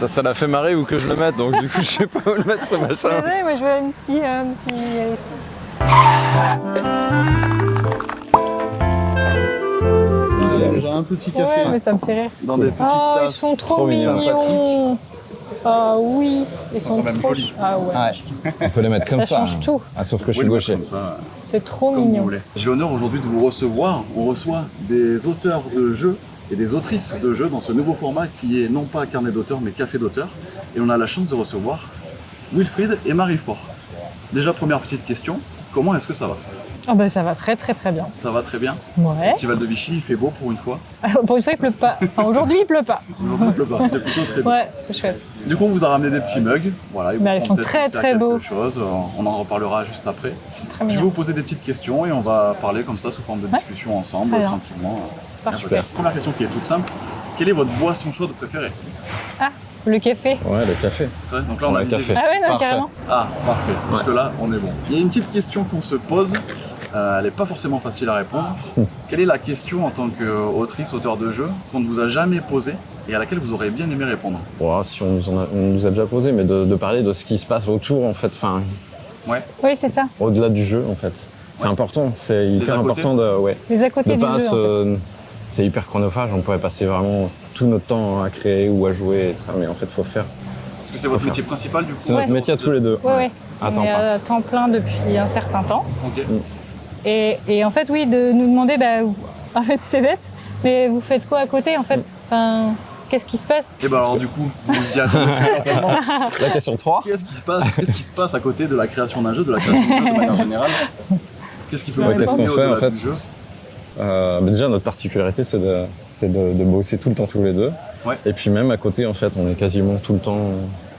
Ça l'a fait marrer où que je le mette, donc du coup je sais pas où le mettre ce machin. Ouais, moi je veux un petit. Déjà un petit café Ouais, mais ça me fait rire. dans des petites Oh, ils tasses. sont trop mignons. mignons. Ah oui, ils sont quand même trop. jolis. Ah ouais. On peut les mettre comme Ça ça. change tout. Ah, sauf que je Oui, suis le gaucher. mettre comme ça, C'est trop comme vous mignon. voulez. J'ai l'honneur aujourd'hui de vous recevoir. On reçoit des auteurs de jeux et des autrices de jeux dans ce nouveau format qui est non pas carnet d'auteur mais café d'auteur. Et on a la chance de recevoir Wilfried et Marie Faure. Déjà, première petite question, comment est-ce que ça va? Ah bah ça va très très très bien. Ça va très bien. Ouais. Festival de Vichy, il fait beau pour une fois. Pour une fois il pleut pas. Enfin aujourd'hui il pleut pas. Aujourd'hui, il pleut pas, c'est plutôt très bien. Ouais, c'est chouette. Du coup, on vous a ramené des petits mugs. Voilà, ils vous Bah, ils feront sont peut-être très, penser à très quelque beaux. chose. On en reparlera juste après. C'est très Je vais mignon. vous poser des petites questions et on va parler comme ça sous forme de discussion ensemble, Très bien. tranquillement. Parfait. Première question qui est toute simple. Quelle est votre boisson chaude préférée? Ah, le café. Ouais, le café. C'est vrai. Donc là, on a Le visé- café. Ah ouais, non, Parfait. carrément. Ah, parfait. Jusque-là, on est bon. Il y a une petite question qu'on se pose. Elle n'est pas forcément facile à répondre. Quelle est la question en tant qu'autrice, auteur de jeu, qu'on ne vous a jamais posée et à laquelle vous auriez bien aimé répondre? Bon, si on nous a déjà posé, mais de parler de ce qui se passe autour, en fait, enfin, Ouais. Oui, c'est ça. au-delà du jeu, en fait. C'est important, c'est hyper à côté. important de, ouais, Les à côté de du pas jeu, en fait. c'est hyper chronophage, on pourrait passer vraiment tout notre temps à créer ou à jouer et tout ça, mais en fait, faut faire. Est-ce que c'est votre Faut métier principal du coup? C'est notre métier à tous les deux. Ouais, ouais. À temps On est plein. à temps plein depuis un certain temps. Ok. Et en fait, oui, de nous demander, en fait, c'est bête, mais vous faites quoi à côté, en fait? Enfin, qu'est-ce qui se passe? Et ben alors du coup, vous y attendez très certainement. La question 3. Qu'est-ce qui se passe? Qu'est-ce qui se passe à côté de la création d'un jeu, de la création d'un jeu de manière générale? Qu'est-ce qui peut vous Qu'est-ce fasciner qu'on fait, au-delà en fait du jeu? Déjà, notre particularité, c'est de bosser tout le temps tous les deux. Ouais. Et puis même à côté, en fait, on est quasiment tout le temps,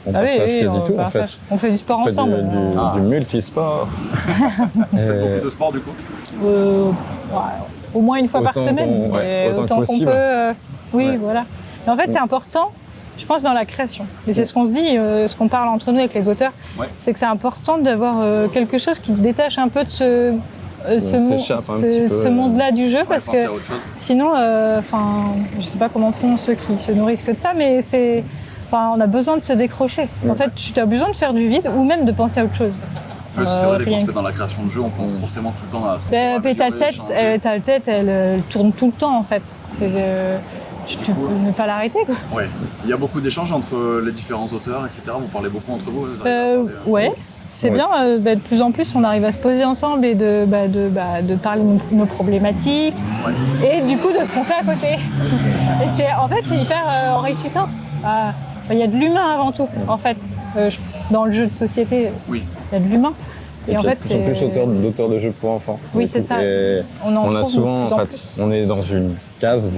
on Ah oui, partage oui, quasi on tout, en partage. fait. On fait du sport On fait ensemble. du multisport. Et De sport du coup? Ouais, au moins une fois par Autant semaine. qu'on- ouais, Et autant que autant qu'on possible. peut. Oui, Ouais. voilà. Mais en fait, c'est important, je pense, dans la création. Et c'est ce qu'on se dit, ce qu'on parle entre nous avec les auteurs, Ouais. c'est que c'est important d'avoir quelque chose qui te détache un peu de s'échappe un petit peu. ce monde-là du jeu, parce penser que à autre chose. sinon, je sais pas comment font ceux qui se nourrissent que de ça, mais on a besoin de se décrocher. En fait, tu as besoin de faire du vide ou même de penser à autre chose. C'est vrai, dès qu'on rien se que- met dans la création de jeu, on pense forcément tout le temps à ce qu'on Ben, pourra ta améliorer, changer. tête, elle tourne tout le temps en fait. Tu peux ne pas l'arrêter quoi. Ouais. Il y a beaucoup d'échanges entre les différents auteurs, etc. Vous parlez beaucoup entre vous. Vous arrivez à parler, Ouais, c'est Ouais. bien. De plus en plus, on arrive à se poser ensemble et de parler de nos problématiques et du coup de ce qu'on fait à côté. Et en fait, c'est hyper enrichissant. Il y a de l'humain avant tout, en fait. Dans le jeu de société, Oui. il y a de l'humain. Et en puis, fait, de plus en plus d'auteurs de jeux pour enfants. Oui, du c'est coup. ça. Et On en on a trouve souvent, de plus en en fait, plus. on est dans une case,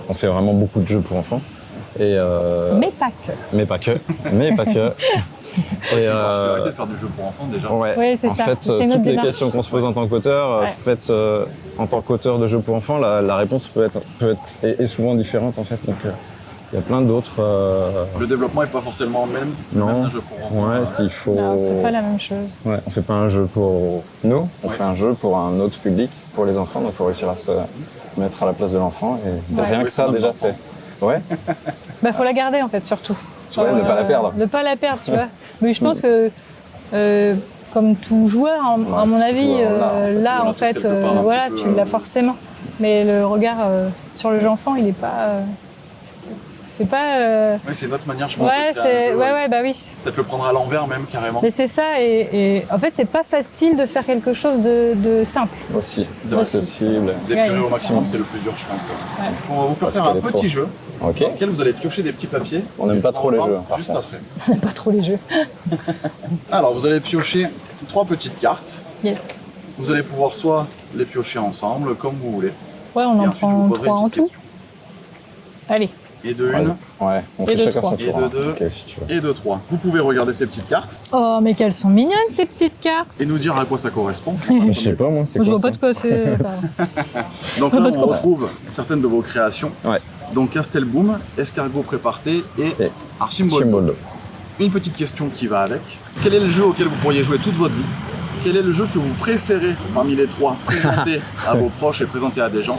on fait vraiment beaucoup de jeux pour enfants. Et, Mais pas que. mais pas que. Mais pas que. C'est une particularité de faire du jeu pour enfants déjà. Ouais. Oui, c'est en ça. fait, C'est notre toutes les démarche. questions qu'on se pose en tant qu'auteur, Ouais. faites en tant qu'auteur de jeux pour enfants, la réponse est souvent différente en fait. Donc il y a plein d'autres. Le développement n'est pas forcément le même Non. un jeu pour enfants. Ouais, s'il faut. Non, c'est pas la même chose. Ouais, on fait pas un jeu pour nous, on fait un jeu pour un autre public, pour les enfants. Donc il faut réussir à se mettre à la place de l'enfant. Et rien Oui, que ça, c'est déjà, important. c'est. Ouais. Faut la garder en fait, surtout. Ouais, ne pas la perdre. Ne pas la perdre, tu vois. Mais je pense que, comme tout joueur, à mon avis, joueur, là, on en l'a tous fait, quelque part un voilà, petit peu, tu l'as forcément. Mais le regard sur le jeu enfant, il est pas. C'est pas. Oui, c'est notre manière, je pense. Ouais, de créer un jeu, ouais, bah oui. Peut-être le prendre à l'envers même, carrément. Mais c'est ça, et en fait, c'est pas facile de faire quelque chose de simple. Aussi, C'est vrai. accessible. D'épurer Ouais, au maximum, c'est le plus dur, je pense. On va vous faire Parce faire qu'elle un est petit trop. jeu Ok. dans lequel vous allez piocher des petits papiers. On n'aime pas trop les jeux, par Juste contre. après. On n'aime pas trop les jeux. Alors, vous allez piocher 3 petites cartes. Yes. Vous allez pouvoir soit les piocher ensemble, comme vous voulez. Ouais, on Et en ensuite, je vous prend poserai 3 une en petite tout. question. Allez. Et de Ouais, une, ouais, on Et fait de chacun trois. son et tour. de hein. deux, Ok, si tu veux. et de 3. Vous pouvez regarder ces petites cartes Oh, mais qu'elles sont mignonnes ces petites cartes. et nous dire à quoi ça correspond. Je sais pas, moi, c'est Je quoi vois ça pas de quoi c'est. Attends. Donc là, on retrouve certaines de vos créations. Ouais. Donc Castelboom, Escargot Préparté et Et Archimboldo. Chimboldo. Une petite question qui va avec. Quel est le jeu auquel vous pourriez jouer toute votre vie? Quel est le jeu que vous préférez parmi les 3 présenter à vos proches et présenter à des gens?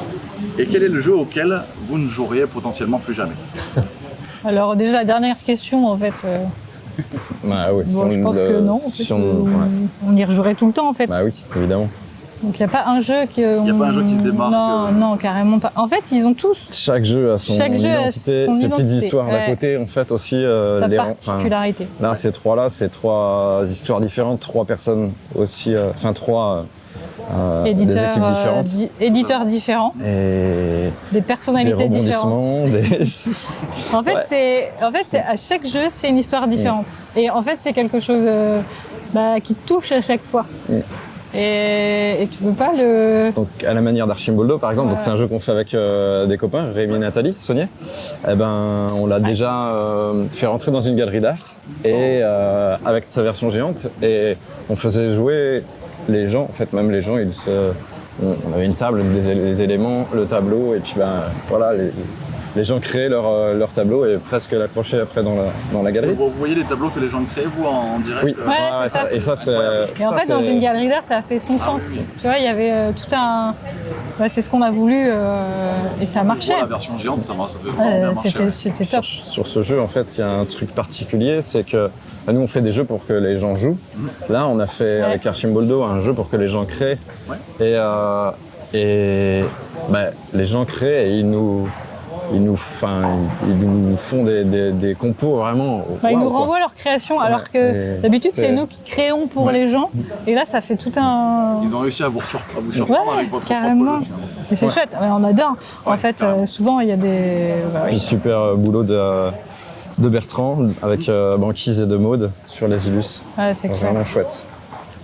Et quel est le jeu auquel vous ne joueriez potentiellement plus jamais? Alors déjà la dernière question en fait, Bah oui. bon, je pense que non. En si fait, on- ouais. on y rejouerait tout le temps en fait. Bah oui, évidemment. Donc il n'y a pas un jeu qui. Il y a pas un jeu qui se démarque, Non, non, carrément pas. En fait, ils ont tous Chaque jeu a son Chaque jeu a identité, son ses petites identité, histoires d'à ouais. côté, en fait, aussi. sa les- particularité. Là, ces trois-là, c'est trois histoires différentes, trois personnes aussi, enfin trois des Éditeurs, équipes différentes. Éditeurs différents, Et des des personnalités différentes. rebondissements, des... En fait, Ouais. c'est à chaque jeu, c'est une histoire différente. Et en fait, c'est quelque chose qui te touche à chaque fois. Et tu peux pas le. Donc, à la manière d'Archimboldo, par exemple, Ouais. donc c'est un jeu qu'on fait avec des copains, Rémi et Nathalie, Saunier. Eh ben, on l'a déjà fait rentrer dans une galerie d'art et avec sa version géante. Et on faisait jouer les gens, en fait, même les gens, on avait une table, les éléments, le tableau, et puis voilà, les gens créaient leur tableau et presque l'accrochaient après dans la galerie. Vous voyez les tableaux que les gens créent, vous, en direct? Oui, Ouais, c'est ça. et ça, c'est. Et en fait, dans une galerie d'art, ça a fait son sens. Tu vois, il y avait tout un. C'est ce qu'on a voulu et ça marchait. La version géante, ça devait vraiment bien marcher. C'était top. Sur ce jeu, en fait, il y a un truc particulier, c'est que nous, on fait des jeux pour que les gens jouent. Là, on a fait avec Archimboldo un jeu pour que les gens créent. Ouais. Et les gens créent et ils nous font des compos vraiment. Ils waouh, nous quoi. renvoient leur création, alors Et que d'habitude, c'est c'est- nous qui créons pour les gens. Et là, ça fait tout un. Ils ont réussi à vous surprendre avec votre carrément. propre jeu, finalement. Et c'est chouette, on adore. En Ouais, fait, carrément. souvent, il y a des. Puis super boulot de Bertrand avec Banquise et de Maude sur les Illus. Ouais, c'est clair. Vraiment chouette.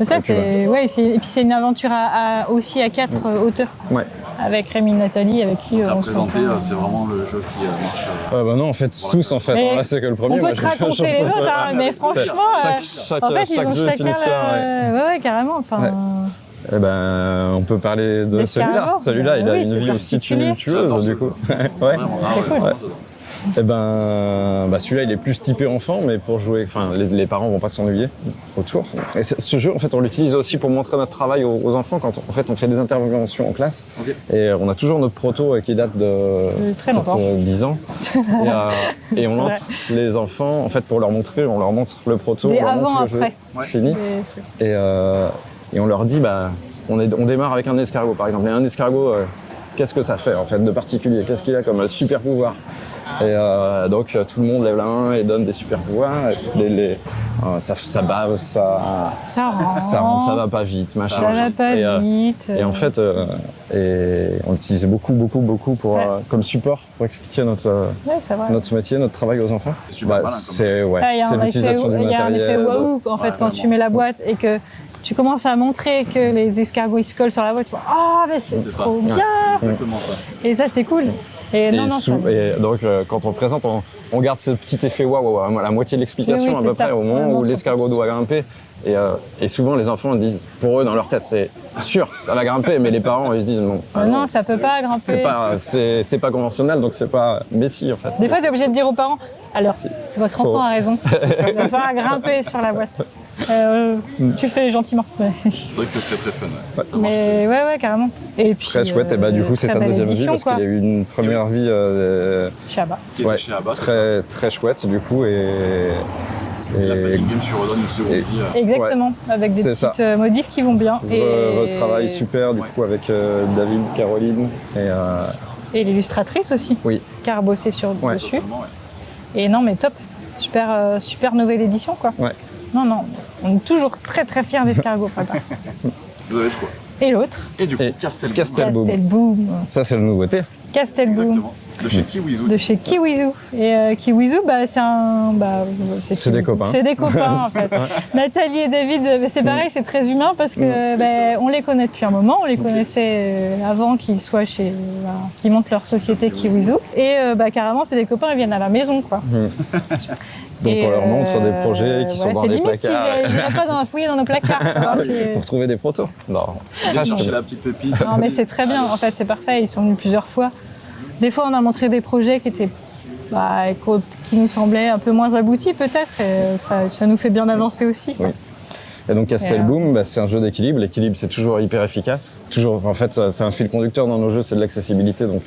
Mais ça, Et puis, et puis c'est une aventure aussi à 4 auteurs. Ouais. Avec Rémi et Nathalie, avec qui À on présenter, s'entend. c'est vraiment le jeu qui marche. Non, en fait, tous en fait. Mais Là, c'est que le premier. on peut moi, te je- raconter je- les autres, hein, mais franchement, chaque en fait, ils chaque ont jeu est une chacun histoire. Ouais. ouais, carrément. Enfin, Eh ben, on peut parler de celui-là. L'escargot. Celui-là, il a Oui, une c'est vie aussi particulier. tumultueuse, J'adore du ce coup. jeu. Ouais. Vraiment, C'est ouais, cool. vraiment, j'adore. Eh ben, celui-là, il est plus typé enfant, mais pour jouer, enfin, les parents vont pas s'ennuyer autour. Et ce jeu, en fait, on l'utilise aussi pour montrer notre travail aux enfants quand on fait des interventions en classe. Ok. Et on a toujours notre proto qui date de très longtemps. peut-être, 10 ans. Et on lance les enfants, en fait, pour leur montrer, on leur montre le proto, Des on leur montre avant, le jeu après. Ouais. fini. Et on leur dit, on démarre avec un escargot, par exemple. Et un escargot, qu'est-ce que ça fait, en fait, de particulier? Qu'est-ce qu'il a comme super pouvoir? Et donc, tout le monde lève la main et donne des super pouvoirs. Ça bave, ça va pas vite, machin. Ça va pas Et, vite. et en fait, on l'utilisait beaucoup pour, comme support pour expliquer Ouais, c'est vrai. notre métier, notre travail aux enfants. C'est super malin, comme c'est Ah, il y a c'est un effet- l'utilisation du il y a un matériel. effet waouh en fait quand tu mets la boîte et que tu commences à montrer que les escargots ils se collent sur la boîte, tu vois ah mais c'est C'est ça. trop bien Exactement ça. et ça c'est cool. Et non, Et donc, quand on présente, on garde ce petit effet waouh, la moitié de l'explication Oui, à c'est peu ça. près, au moment On où montre. l'escargot doit grimper. Et souvent, les enfants disent, pour eux, dans leur tête, c'est sûr, ça va grimper, mais les parents, ils se disent, non. non, ça peut pas grimper. C'est pas conventionnel, donc c'est pas. Mais si, en fait. Des fois tu es obligé de dire aux parents alors votre Faux. enfant a raison, il va falloir grimper sur la boîte. Tu le fais gentiment. C'est vrai que c'est très fun. Ouais. Ça marche. Mais ouais carrément. Et puis Très chouette, et du coup, c'est très sa belle deuxième vie, édition, parce quoi. qu'il a eu une première vie. Chabat. T'es chez Abba, c'est ça. très, très chouette, du coup, et La Playing Game sur redonne une seconde vie. Exactement, avec des C'est ça. petites modifs qui vont bien. retravail super, du coup, avec David, Caroline, Et l'illustratrice aussi, oui. qui a rebossé Ouais. dessus. Totalement, ouais. Et non, mais top. Super nouvelle édition, quoi. Ouais. Non, on est toujours très très fiers d'Escargot, papa. Vous avez de quoi. Et l'autre, Et du coup, Et Castelboom. Castelboom. Castelboom. Ça, c'est la nouveauté. Castelboom. Exactement. De chez Kiwizu. De chez Kiwizu. Et Kiwizu, c'est un. C'est des Kiwizu. copains. C'est des copains, en fait. Nathalie et David, c'est pareil, c'est très humain parce que on les connaît depuis un moment. On les connaissait avant qu'ils soient qu'ils montent leur société Kiwizu. Et carrément, c'est des copains, ils viennent à la maison, quoi. Donc, on leur montre des projets qui sont dans c'est des limite placards. Ils n'iraient pas fouiller dans nos placards. quoi. C'est- Pour trouver des protos. Non, J'ai presque. la petite pépite. Non, mais c'est très bien, en fait, c'est parfait. Ils sont venus plusieurs fois. Des fois, on a montré des projets qui étaient, qui nous semblaient un peu moins aboutis, peut-être. Et ça nous fait bien avancer aussi. quoi. Oui. Et donc Castelboom, c'est un jeu d'équilibre. L'équilibre, c'est toujours hyper efficace. Toujours, en fait, c'est un fil conducteur dans nos jeux, c'est de l'accessibilité. Donc,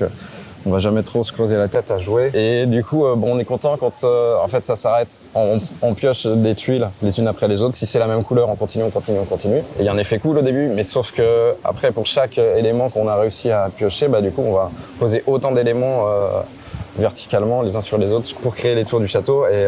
on va jamais trop se creuser la tête à jouer. Et du coup, on est content quand en fait ça s'arrête. On pioche des tuiles les unes après les autres. Si c'est la même couleur, on continue. Et il y a un effet cool au début, mais sauf que après pour chaque élément qu'on a réussi à piocher, du coup on va poser autant d'éléments verticalement les uns sur les autres pour créer les tours du château. Et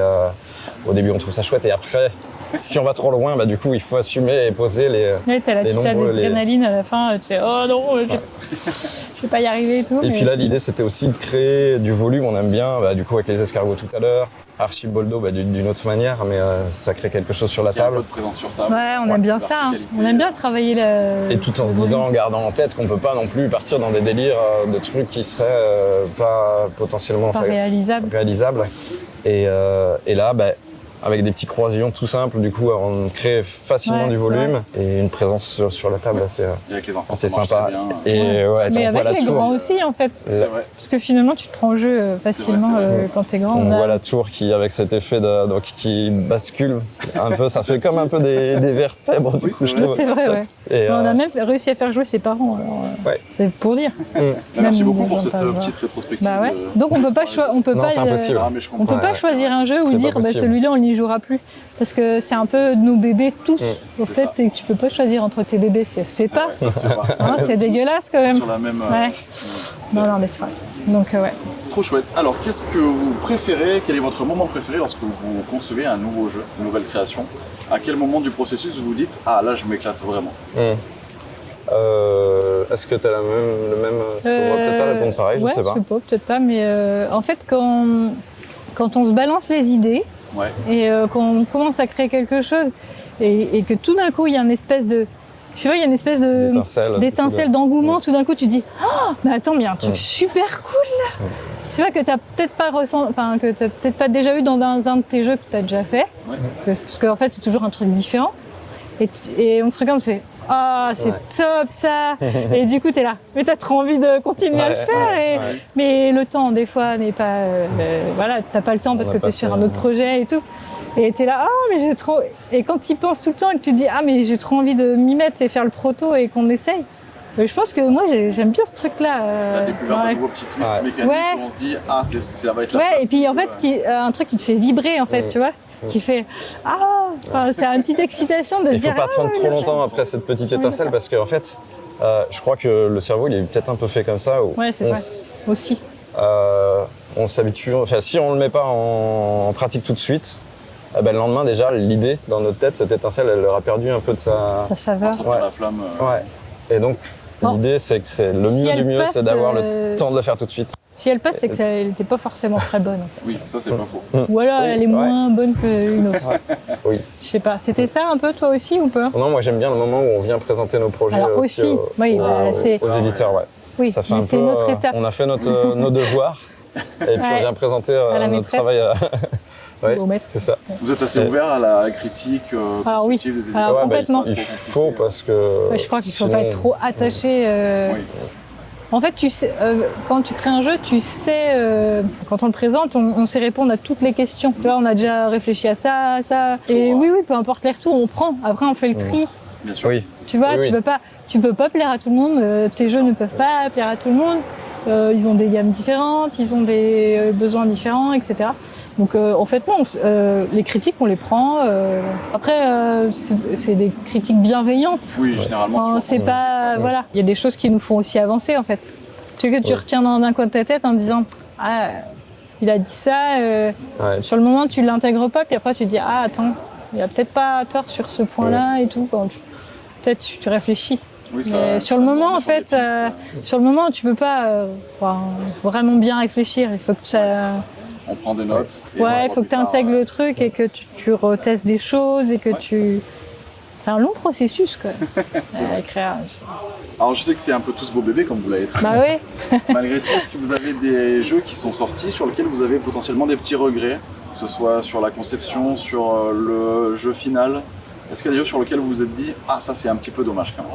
au début on trouve ça chouette et après si on va trop loin, du coup il faut assumer et poser les ouais, t'as la petite adrénaline à la fin, tu sais oh non, je vais pas y arriver et tout. Et puis là l'idée c'était aussi de créer du volume, on aime bien, du coup avec les escargots tout à l'heure, Archiboldo d'une autre manière, mais ça crée quelque chose sur la table. Un peu de présence sur table. Ouais, on aime bien ça, hein. On aime bien travailler le... Et tout en se disant, en gardant en tête qu'on peut pas non plus partir dans des délires de trucs qui seraient pas potentiellement pas réalisables. Et là, avec des petits croisillons tout simples, du coup, on crée facilement du volume et une présence sur la table assez, et avec les enfants, assez ça marche sympa. très bien. Et mais avec les grands aussi, en fait. C'est vrai. Parce que finalement, tu te prends au jeu facilement quand t'es grand. On voit la tour qui, avec cet effet qui bascule un peu, ça fait comme un peu des vertèbres, du coup, je trouve. C'est vrai, ouais. Et, on a même réussi à faire jouer ses parents. Alors, c'est pour dire. Merci beaucoup pour cette petite rétrospective. Bah ouais. Donc on peut pas c'est impossible. On peut pas choisir un jeu ou dire celui-là on n'y jouera plus. Parce que c'est un peu nos bébés tous, au fait, et que tu peux pas choisir entre tes bébés, ça se fait pas. C'est dégueulasse quand même. Sur la même... Non, mais c'est vrai. Donc, ouais. Trop chouette. Alors, qu'est-ce que vous préférez? Quel est votre moment préféré lorsque vous concevez un nouveau jeu, une nouvelle création? À quel moment du processus vous vous dites « Ah, là, je m'éclate vraiment ». Est-ce que tu as le même... On va peut-être pas répondre pareil, je sais pas. Je sais pas, peut-être pas, mais en fait, quand on se balance les idées, et qu'on commence à créer quelque chose et que tout d'un coup il y a une espèce de d'étincelle, d'engouement, tout d'un coup tu dis oh, mais attends, mais il y a un truc super cool là. Tu vois que tu n'as peut-être pas déjà eu dans un de tes jeux que tu as déjà fait, parce qu'en fait c'est toujours un truc différent et on se regarde, on se fait ah, c'est top ça. Et du coup, t'es là. Mais t'as trop envie de continuer à le faire. Mais le temps, des fois, n'est pas... t'as pas le temps parce que t'es sur un autre projet et tout. Et t'es là, mais j'ai trop... Et quand t'y penses tout le temps et que tu te dis, mais j'ai trop envie de m'y mettre et faire le proto et qu'on essaye. Je pense que moi, j'aime bien ce truc-là. La découverte d'un nouveau petit twist mécanique où on se dit, ça va être la et puis en fait, un truc qui te fait vibrer, en fait, tu vois, qui fait c'est une petite excitation de se dire. Il ne faut pas attendre trop longtemps après cette petite étincelle parce qu'en fait, je crois que le cerveau il est peut-être un peu fait comme ça. Ouais, c'est vrai. Aussi. On s'habitue. Enfin, si on ne le met pas en pratique tout de suite, le lendemain déjà, l'idée dans notre tête, cette étincelle, elle aura perdu un peu de sa saveur. La flamme. Et donc, l'idée, c'est que c'est le mieux du mieux, c'est d'avoir le temps de le faire tout de suite. Si elle passe, c'est qu'elle n'était pas forcément très bonne, en fait. Oui, ça, c'est pas faux. Ou alors, elle est moins bonne qu'une autre. Oui. Je sais pas. C'était ça un peu, toi aussi, ou pas? Non, moi, j'aime bien le moment où on vient présenter nos projets aux éditeurs, Oui, ça fait un c'est peu, notre étape. On a fait nos devoirs, et puis on vient présenter notre travail. C'est ça. Vous êtes assez ouvert à la critique alors oui, des éditeurs. complètement. Il faut parce que... je crois qu'il ne faut pas être trop attaché. En fait, tu sais, quand tu crées un jeu, tu sais, quand on le présente, on sait répondre à toutes les questions. Tu vois, on a déjà réfléchi à ça. Et oui, peu importe les retours, on prend. Après, on fait le tri. Bien sûr. Oui. Tu vois, tu peux pas plaire à tout le monde. Tes jeux ne peuvent pas plaire à tout le monde. Ils ont des gammes différentes, ils ont des besoins différents, etc. Donc en fait, non, les critiques, on les prend. Après, c'est des critiques bienveillantes. Oui, généralement. C'est pas... Voilà. Il y a des choses qui nous font aussi avancer, en fait. Tu retiens dans un coin de ta tête en disant « Ah, il a dit ça. Sur le moment, tu l'intègres pas, puis après, tu te dis « Ah, attends, il a peut-être pas tort sur ce point-là et tout. » Peut-être tu réfléchis. Oui, mais sur le moment, en fait, sur le moment, tu peux pas vraiment bien réfléchir. Il faut que ça... On prend des notes. Il faut que tu intègres le truc et que tu retestes des choses et que tu... C'est un long processus, quoi. Créage. Alors, je sais que c'est un peu tous vos bébés, comme vous l'avez très bien. Oui. Malgré tout, est-ce que vous avez des jeux qui sont sortis sur lesquels vous avez potentiellement des petits regrets, que ce soit sur la conception, sur le jeu final? Est-ce qu'il y a des jeux sur lesquels vous vous êtes dit « Ah, ça, c'est un petit peu dommage, quand même ».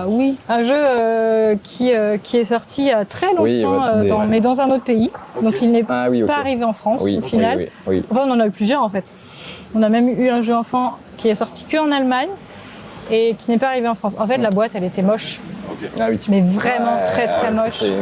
Oui, un jeu qui est sorti il y a très longtemps, mais dans un autre pays. Okay. Donc il n'est pas arrivé en France au final. Enfin, on en a eu plusieurs en fait. On a même eu un jeu enfant qui est sorti qu'en Allemagne et qui n'est pas arrivé en France. En fait, la boîte, elle était moche, Ok. Ah oui. mais vraiment très très moche. C'était-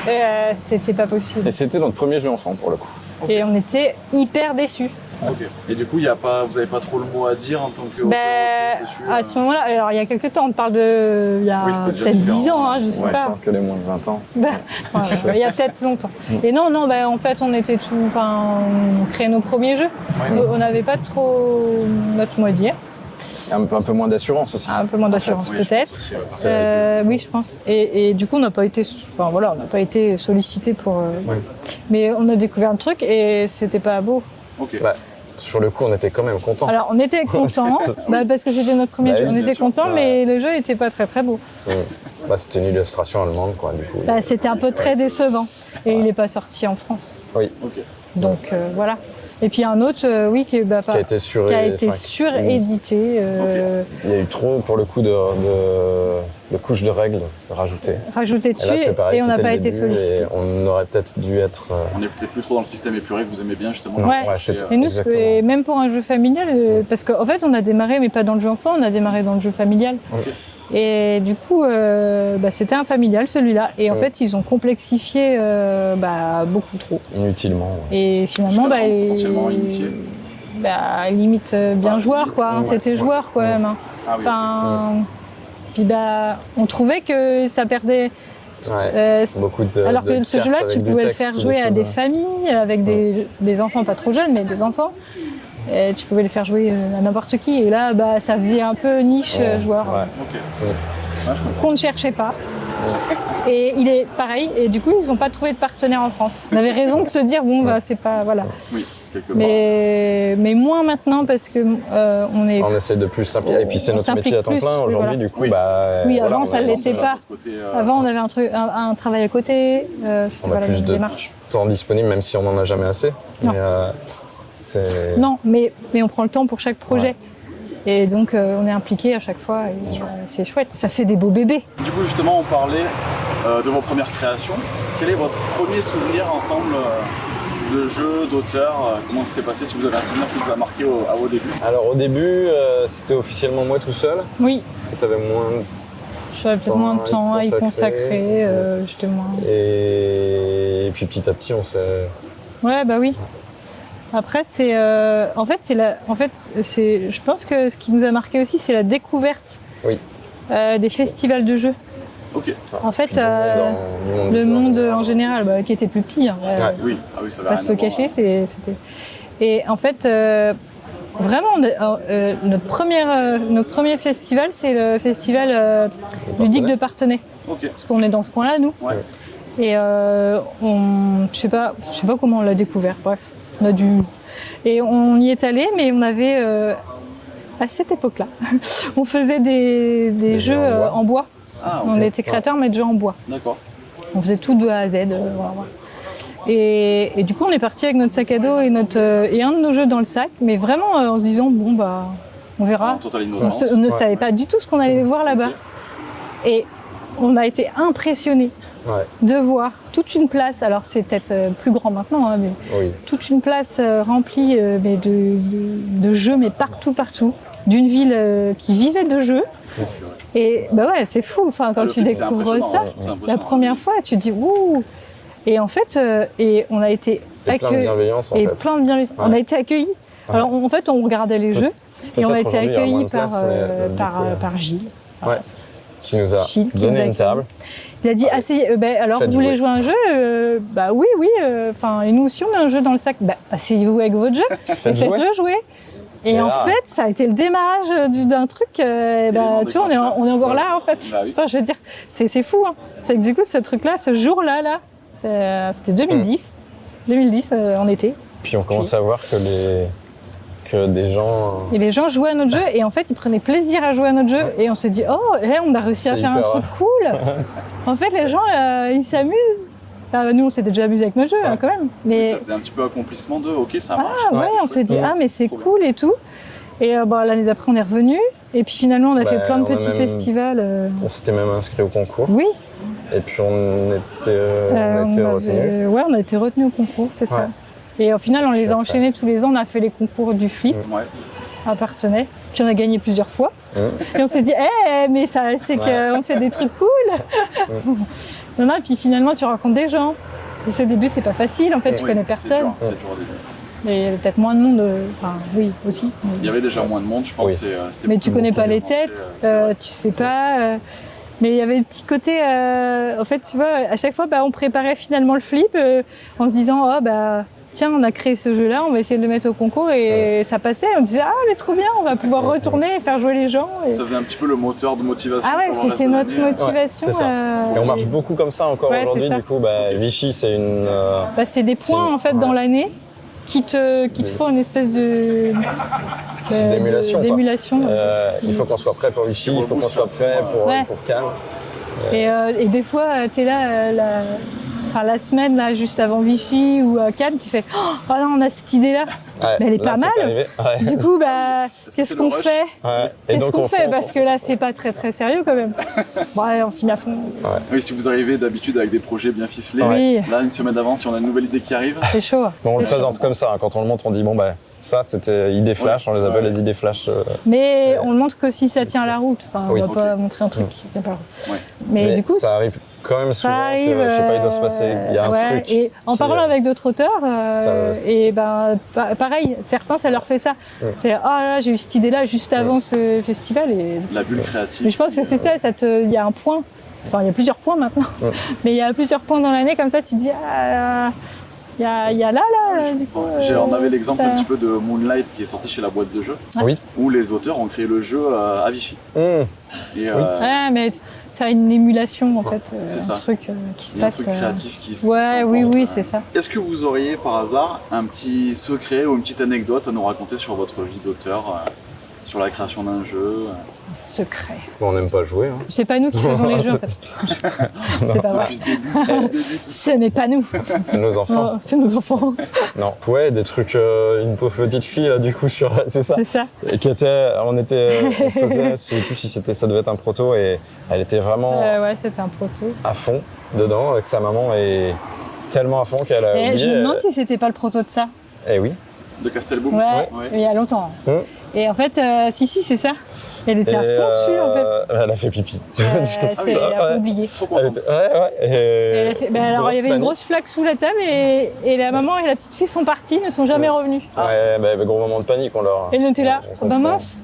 Et c'était pas possible. Et c'était notre premier jeu enfant pour le coup. Et on était hyper déçus. Ok. Et du coup, vous n'avez pas trop le mot à dire en tant que Ben, dessus à ce moment-là, alors il y a quelques temps, on parle de. Il y a Oui, c'était déjà peut-être 10 différent. ans, hein, je sais Ouais, pas. tant que les moins de 20 ans. Ouais, il y a peut-être longtemps. Et non, en fait, on était tout. Enfin, on créait nos premiers jeux. Ouais. On n'avait pas trop notre mot à dire. Un peu moins d'assurance aussi. Un peu moins d'assurance Oui, je peut-être. pense aussi, ouais. Oui, je pense. Et du coup, on n'a pas été, on n'a pas été sollicité pour. Mais on a découvert un truc et c'était pas beau. Ok. Bah, sur le coup, on était quand même contents. Alors, on était contents parce que c'était notre premier Bah jeu. oui, On bien était sûr. contents, mais le jeu était pas très très beau. Bah, c'était une illustration allemande, quoi, du coup. C'était un peu très décevant. Et il n'est pas sorti en France. Oui. Ok. Donc voilà. Et puis un autre, qui Qui a été qui a été surédité, Il y a eu trop, pour le coup, de couches de règles rajoutées. rajouté Et là, dessus, c'est pareil, et on n'a c'était pas le été début, sollicité. et on aurait peut-être dû être... On est peut-être plus trop dans le système épuré que vous aimez bien justement. Ouais. c'était- Et nous, exactement. et même pour un jeu familial, parce qu'en fait, on a démarré, mais pas dans le jeu enfant, on a démarré dans le jeu familial. Ok. Et du coup, c'était un familial celui-là. Et en fait, ils ont complexifié beaucoup trop. Inutilement. ouais. Et finalement, Potentiellement initié. limite bien Ah, joueur, limite, quoi. Hein, ouais, c'était ouais. joueur, quand même. Hein. Ah oui, Enfin, puis on trouvait que ça perdait. Ouais. Beaucoup de Alors de que ce cartes jeu-là, avec tu du pouvais le texte faire ou des jouer à choses, des ouais. familles, avec des enfants pas trop jeunes, mais des enfants. Et tu pouvais le faire jouer à n'importe qui. Et là, ça faisait un peu niche joueur Ouais. Ok. Ah, je comprends. qu'on ne cherchait pas. Et il est pareil. Et du coup, ils n'ont pas trouvé de partenaire en France. On avait raison de se dire c'est pas voilà. Oui, quelque part. Mais moins maintenant parce que on est. On essaie de plus simplifier. Et puis c'est On notre métier à temps s'implique plein plus, aujourd'hui, voilà. du coup. Oui. Oui, voilà, avant, on ça a- ne l'était de pas. votre côté, Avant, on avait un travail à côté. C'était On a la plus de démarche. temps disponible, même si on n'en a jamais assez. Non. Mais, c'est... Non, mais on prend le temps pour chaque projet. Et donc, on est impliqué à chaque fois. Et c'est chouette. Ça fait des beaux bébés. Du coup, justement, on parlait de vos premières créations. Quel est votre premier souvenir ensemble de jeu, d'auteur Comment ça s'est passé? Si vous avez un souvenir qui vous a marqué à vos débuts. Alors au début, c'était officiellement moi tout seul, Oui, parce que tu avais moins... j'avais peut-être moins de temps à y consacrer. J'étais moins. Et puis petit à petit, on s'est... Ouais, bah oui. Après, c'est. Je pense que ce qui nous a marqué aussi, c'est la découverte Oui. des festivals de jeux. Ok. En fait, Du monde le du jeu monde général. en général, qui était plus petit. Hein, Oui, ah oui, ça va pas rien se le à voir. cacher, c'était. Et en fait, vraiment, notre premier festival, c'est le festival ludique de Parthenay. Ok. Parce qu'on est dans ce coin-là, nous. Ouais. Et je sais pas comment on l'a découvert. Bref, on a dû. Et on y est allé, mais on avait à cette époque-là, on faisait des jeux en bois. Ah, ok. On était créateurs, mais de jeux en bois. D'accord. On faisait tout de A à Z. Voilà. Et du coup, on est parti avec notre sac à dos et un de nos jeux dans le sac, mais vraiment en se disant on verra. En totale On innocence. ne savait pas du tout ce qu'on allait voir là-bas. Et on a été impressionnés Ouais, de voir toute une place, alors c'est peut-être plus grand maintenant, hein, mais oui. toute une place remplie mais de jeux, mais partout, d'une ville qui vivait de jeux. Et c'est fou, enfin, quand Le tu fait que c'est découvres impressionnant, ça, ouais, c'est impressionnant. la première fois, tu te dis ouh. Et en fait, on a été Et plein de bienveillance, en et fait. plein de bienveillance. On a été accueillis. Alors en fait, on regardait les jeux et on a peut-être été aujourd'hui, il y aura moins accueillis de place, mais, du coup, par Gilles. Ouais. Qui nous a Gilles qui nous donné a une table. Il a dit alors Faites vous voulez jouer. jouer à un jeu oui, et nous aussi on a un jeu dans le sac. Asseyez-vous avec votre jeu et faites-le jouer. Et en là- fait, ça a été le démarrage d'un truc. Tu vois, on est encore là en fait. Bah oui. Enfin, je veux dire, c'est fou. Hein. C'est que du coup, ce truc-là, ce jour-là, c'était 2010. 2010 en été. Puis on commence à voir que des gens... Et les gens jouaient à notre jeu et en fait, ils prenaient plaisir à jouer à notre jeu. Et on s'est dit, on a réussi à C'est faire un hyper truc cool. En fait, les gens, ils s'amusent. Nous, on s'était déjà amusé avec notre jeu, hein, quand même. Mais Ça faisait un petit peu accomplissement de ok, ça marche. on s'est dit, mais c'est Trop bien. cool et tout. Et l'année d'après, on est revenu. Et puis finalement, on a fait plein de on a petits même- festivals. On s'était même inscrit au concours. Oui, Et puis on était retenus. on a été retenus au concours, c'est ça. Ouais. Et au final, on les a Après. enchaînés tous les ans. On a fait les concours du flip Ouais. à Parthenay. Puis on a gagné plusieurs fois. Et on s'est dit, mais ça, c'est qu'on fait des trucs cool. Non, et puis finalement, tu rencontres des gens. Et au début, c'est pas facile, en fait, tu connais personne. C'est dur au début. Et il y avait peut-être moins de monde, enfin, oui, aussi. Il y avait déjà moins de monde, je pense. Oui. C'était Mais tu connais pas les monté, têtes, c'est vrai. tu sais pas. Mais il y avait le petit côté, en fait, tu vois, à chaque fois, on préparait finalement le flip en se disant, tiens, on a créé ce jeu-là, on va essayer de le mettre au concours et ça passait. On disait, mais trop bien, on va pouvoir retourner et faire jouer les gens. Et... Ça faisait un petit peu le moteur de motivation. Ah ouais, pour le reste c'était de notre l'année. motivation. c'est ça. Et on marche beaucoup comme ça encore Ouais, aujourd'hui. c'est ça. Du coup, Vichy, c'est une. C'est des points en fait dans l'année qui te font une espèce de d'émulation. d'émulation. Il faut qu'on soit prêt pour Vichy, il faut qu'on soit prêt pour Cannes. Et des fois, tu es là, la semaine là, juste avant Vichy ou à Cannes, tu fais oh là, on a cette idée-là. Mais elle est là, pas c'est mal. arrivé. Ouais. Du coup, qu'est-ce c'est qu'on le rush fait Ouais. Et Qu'est-ce donc, qu'on fait on Parce que là, c'est pas très très sérieux quand même. Ouais, on s'y met à fond. Oui, si vous arrivez d'habitude avec des projets bien ficelés, Oui. là, une semaine d'avance, si on a une nouvelle idée qui arrive, C'est chaud. Bon, on le c'est chaud. présente comme ça. Quand on le montre, on dit ça, c'était idées flash. On les appelle les idées flash. Mais on le montre que si ça tient la route. Enfin, Oui. on va pas montrer un truc qui tient pas la route. Ouais. Mais du coup, ça arrive quand même souvent. ça arrive. Que, je sais pas, il doit se passer. Il y a un truc. Et en parlant avec d'autres auteurs, ça- pareil, certains, ça leur fait ça. Fait, là, j'ai eu cette idée-là juste avant ce festival. Et... la bulle créative. Mais je pense que c'est ça, il y a un point. Enfin, il y a plusieurs points maintenant. Mais il y a plusieurs points dans l'année, comme ça, tu te dis, il y a là, du coup. On avait l'exemple ça- un petit peu de Moonlight qui est sorti chez la boîte de jeux, Oui. où les auteurs ont créé le jeu à Vichy. Et Ouais, mais ça a une émulation, en fait. C'est Un ça. truc qui se il y a un passe. truc créatif qui se Ouais, oui, s'importe. oui, c'est ça. Est-ce que vous auriez par hasard un petit secret ou une petite anecdote à nous raconter sur votre vie d'auteur, sur la création d'un jeu Secret. On n'aime pas jouer. C'est pas nous qui faisons les jeux, en fait. C'est pas vrai. depuis ce début Ce n'est pas nous. C'est nos enfants. Non, c'est nos enfants. Non. Ouais, des trucs. Une pauvre petite fille là, du coup c'est ça. C'est ça. Et on faisait, je sais plus si ça devait être un proto et elle était vraiment Ouais, c'était un proto. à fond dedans avec sa maman et tellement à fond qu'elle a Et oublié. je me demande si c'était pas le proto de ça. Eh oui. de Castelboom. Ouais, il y a longtemps. Et en fait, si, c'est ça. Elle était à fond dessus, en fait. Elle a fait pipi. Elle a oublié. Trop Elle contente. était- ouais. Et elle a fait- alors, il y avait une manie. grosse flaque sous la table et la maman et la petite fille sont parties, ne sont jamais revenues. Ouais, gros moment de panique, on leur. Et elle était là. on Bah comprend. mince.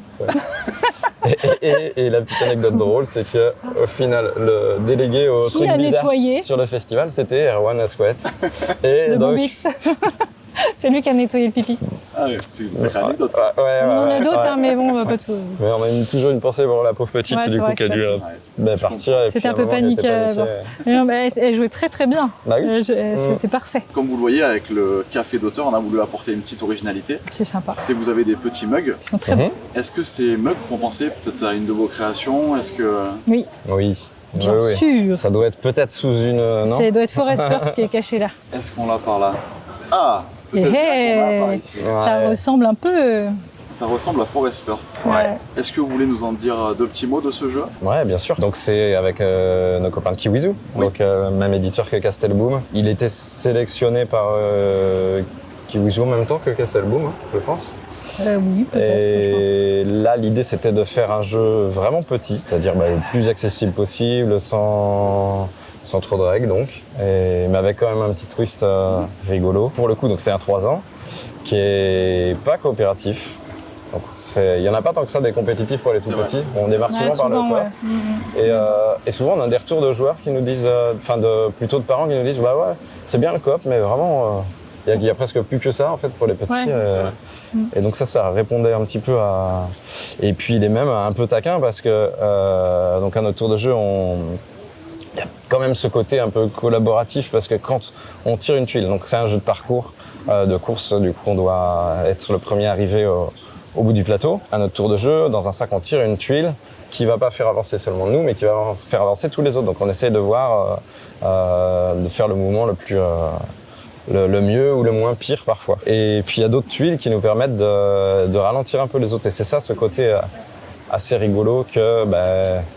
Et la petite anecdote drôle, c'est qu'au final, le délégué au Qui truc a bizarre nettoyé sur le festival, c'était Erwan Asquet. Et de donc, Bombix. C'est lui qui a nettoyé le pipi. Ah oui, c'est une sacrée anecdote. Ouais, On en a d'autres, ouais. hein, mais bon, on va pas tout. Mais on a toujours une pensée pour la pauvre petite, Ouais, c'est du coup, vrai qui a que dû partir. Et C'était puis, un peu moment, elle était paniqué. paniquée. Mais non, mais elle jouait très très bien. Bah oui. C'était parfait. Comme vous le voyez, avec le café d'auteur, on a voulu apporter une petite originalité. C'est sympa. C'est que vous avez des petits mugs. Ils sont très bons. Est-ce que ces mugs font penser peut-être à une de vos créations? Est-ce que... Oui, Oui. bien Oui, oui. sûr. Ça doit être peut-être sous une. Non Ça doit être Forest First qui est caché là. Est-ce qu'on l'a par là? Ah, peut-être Eh, qu'on l'a par ici. Ça Ouais. ressemble un peu. Ça ressemble à Forest First. Ouais. Est-ce que vous voulez nous en dire deux petits mots de ce jeu? Ouais, bien sûr. Donc c'est avec nos copains de Kiwizu, donc même éditeur que Castelboom. Il était sélectionné par Kiwizu en même temps que Castelboom, je pense. Oui, peut-être. Et là, l'idée c'était de faire un jeu vraiment petit, c'est-à-dire le plus accessible possible, sans trop de règles donc, mais avec quand même un petit twist rigolo. Pour le coup, donc c'est un 3 ans qui est pas coopératif. Donc, il n'y en a pas tant que ça des compétitifs pour les tout C'est vrai. petits. On démarre Ouais, souvent par le souvent, coop. ouais. Et souvent, on a des retours de joueurs qui nous disent, plutôt de parents qui nous disent, bah ouais, c'est bien le coop, mais vraiment, il y a presque plus que ça en fait pour les petits. Ouais. Et donc ça répondait un petit peu à. Et puis il est même un peu taquin parce que donc à notre tour de jeu, il y a quand même ce côté un peu collaboratif parce que quand on tire une tuile, donc c'est un jeu de parcours, de course, du coup on doit être le premier arrivé au bout du plateau. À notre tour de jeu, dans un sac, on tire une tuile qui va pas faire avancer seulement nous, mais qui va faire avancer tous les autres. Donc on essaye de voir, de faire le mouvement le plus le mieux ou le moins pire parfois. Et puis il y a d'autres tuiles qui nous permettent de ralentir un peu les autres. Et c'est ça, ce côté assez rigolo que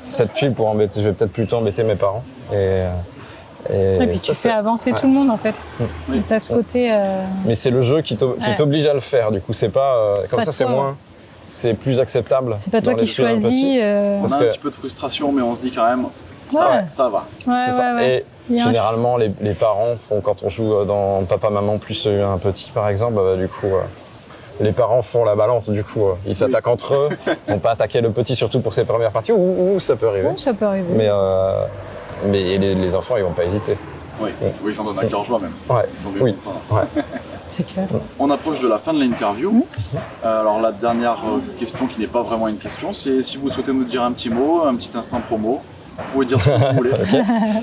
cette tuile pour embêter, je vais peut-être plutôt embêter mes parents. Et puis ça, tu fais avancer tout le monde en fait. Tu as ce côté. Mais c'est le jeu qui t'oblige à le faire. Du coup, c'est pas comme pas ça, c'est toi, moins. c'est plus acceptable. C'est pas toi dans qui l'esprit d'un choisis. petit. On Parce a un que- petit peu de frustration, mais on se dit quand même, ça, Ouais. ça va. C'est ça. Et Il y a un généralement, les parents font, quand on joue dans Papa, Maman plus un petit, par exemple, du coup, les parents font la balance, du coup, ils s'attaquent entre eux, ils vont pas attaquer le petit, surtout pour ses premières parties, ou ça peut arriver. Oui, ça peut arriver. Mais les enfants, ils vont pas hésiter. Oui, oui, ils s'en donnent à cœur joie même. Ouais. Ils sont bien Oui. contents. Ouais. C'est clair. On approche de la fin de l'interview. Alors la dernière question qui n'est pas vraiment une question, c'est si vous souhaitez nous dire un petit mot, un petit instant promo. Vous pouvez dire ce que vous voulez.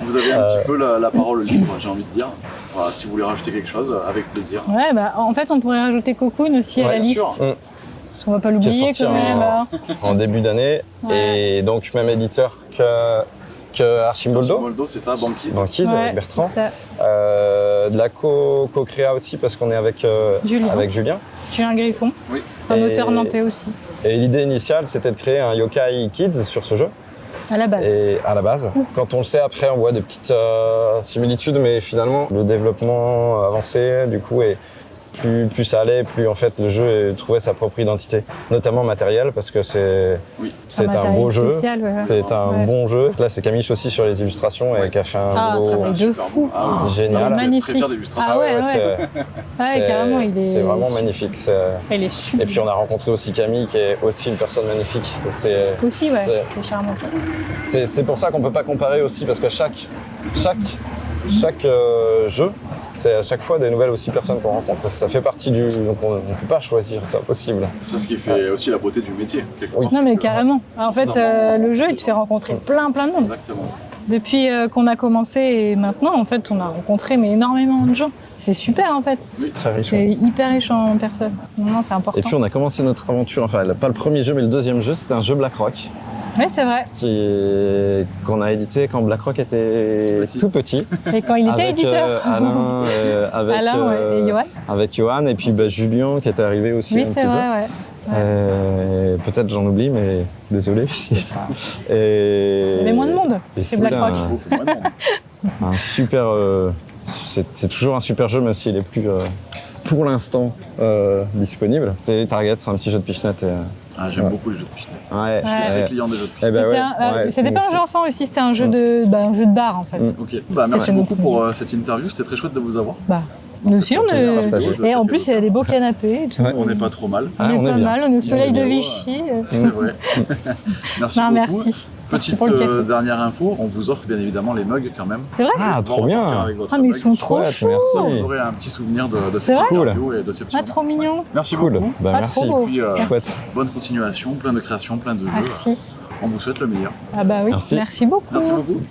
Vous avez un petit peu la parole libre, j'ai envie de dire. Voilà, si vous voulez rajouter quelque chose, avec plaisir. Ouais, bah, en fait, on pourrait rajouter Cocoon aussi à Ouais, la bien liste. sûr. Parce qu'on va pas Qui est l'oublier sorti quand même. hein. en début d'année, Ouais. et donc même éditeur que Archimboldo, Moldo, c'est ça, Banquise. Banquise, Ouais, avec Bertrand. c'est ça. De la co-créa aussi, parce qu'on est avec Julien. Julien Griffon, Oui. un Et- auteur nantais aussi, Et l'idée initiale, c'était de créer un Yokai Kids sur ce jeu. à la base. Et à la base, quand on le sait après, on voit de petites similitudes, mais finalement, le développement avancé, du coup, et plus ça allait, plus en fait le jeu trouvait sa propre identité, notamment matérielle, parce que c'est un matériel beau jeu, spécial, ouais. c'est un Ouais. bon jeu. Là, c'est Camille aussi sur les illustrations et qui a fait un Ah, un boulot travail de Super fou. bon. Ah oui. génial. Ah, magnifique. Très fier d'illustration. Ah ouais, c'est carrément, il est- c'est vraiment magnifique. Elle est super. Et puis on a rencontré aussi Camille, qui est aussi une personne magnifique. C'est Aussi, ouais, c'est- c'est charmant. C'est pour ça qu'on peut pas comparer aussi, parce que chaque jeu, c'est à chaque fois des nouvelles aussi personnes qu'on rencontre. Ça fait partie du... Donc on ne peut pas choisir, c'est impossible. C'est ce qui fait aussi la beauté du métier, quelque Oui. part. Non, mais C'est que- carrément. En fait, le jeu, il te fait rencontrer plein de monde. Exactement. Depuis qu'on a commencé et maintenant, en fait, on a rencontré énormément de gens. C'est super, en fait. C'est très riche. C'est hyper riche en personnes. Non, c'est important. Et puis on a commencé notre aventure, enfin pas le premier jeu, mais le deuxième jeu, c'était un jeu BlackRock Oui, c'est vrai. qu'on a édité quand BlackRock était Petit. tout petit. Et quand il était avec éditeur. Alain, avec, Alain, ouais, et Johan. avec Johan, et puis Julien qui était arrivé aussi Oui, un c'est petit vrai, peu. ouais. Peut-être j'en oublie, mais désolé. Il y avait moins de monde et chez c'était BlackRock. Beaucoup moins de monde. un super. C'est toujours un super jeu, même s'il est plus pour l'instant disponible. C'était Target, c'est un petit jeu de pichenette. Ah, j'aime beaucoup les jeux de pichenette. Ouais. Je suis très ouais. client des jeux de Eh pichenette. ben C'était moi pas un aussi. jeu enfant aussi, c'était un jeu un jeu de bar en fait. Ok. Bah, Ça merci fait beaucoup beaucoup. pour cette interview. C'était très chouette de vous avoir. Bah, nous aussi, on plaisir est... partagé. Et en plus, il y a des beaux canapés et tout. Ouais. On n'est pas trop mal. Ah, on est pas bien. mal, on est au soleil de bien. Vichy. C'est vrai. Merci Non, beaucoup. merci. Merci Petite pour le café. dernière info, on vous offre bien évidemment les mugs quand même. C'est vrai Ah, Pour trop repartir bien. avec votre Ah, mais ils mug. sont trop Chouette, chauds. merci. Vous aurez un petit souvenir de C'est cette vrai interview et de ce petit Ah, moment. trop mignon. Merci Cool. beaucoup. Bah, Ah, merci. trop beau. Puis, Chouette. bonne continuation, plein de créations, plein de jeux. Merci. On vous souhaite le meilleur. Ah bah oui, Merci. merci beaucoup. Merci beaucoup.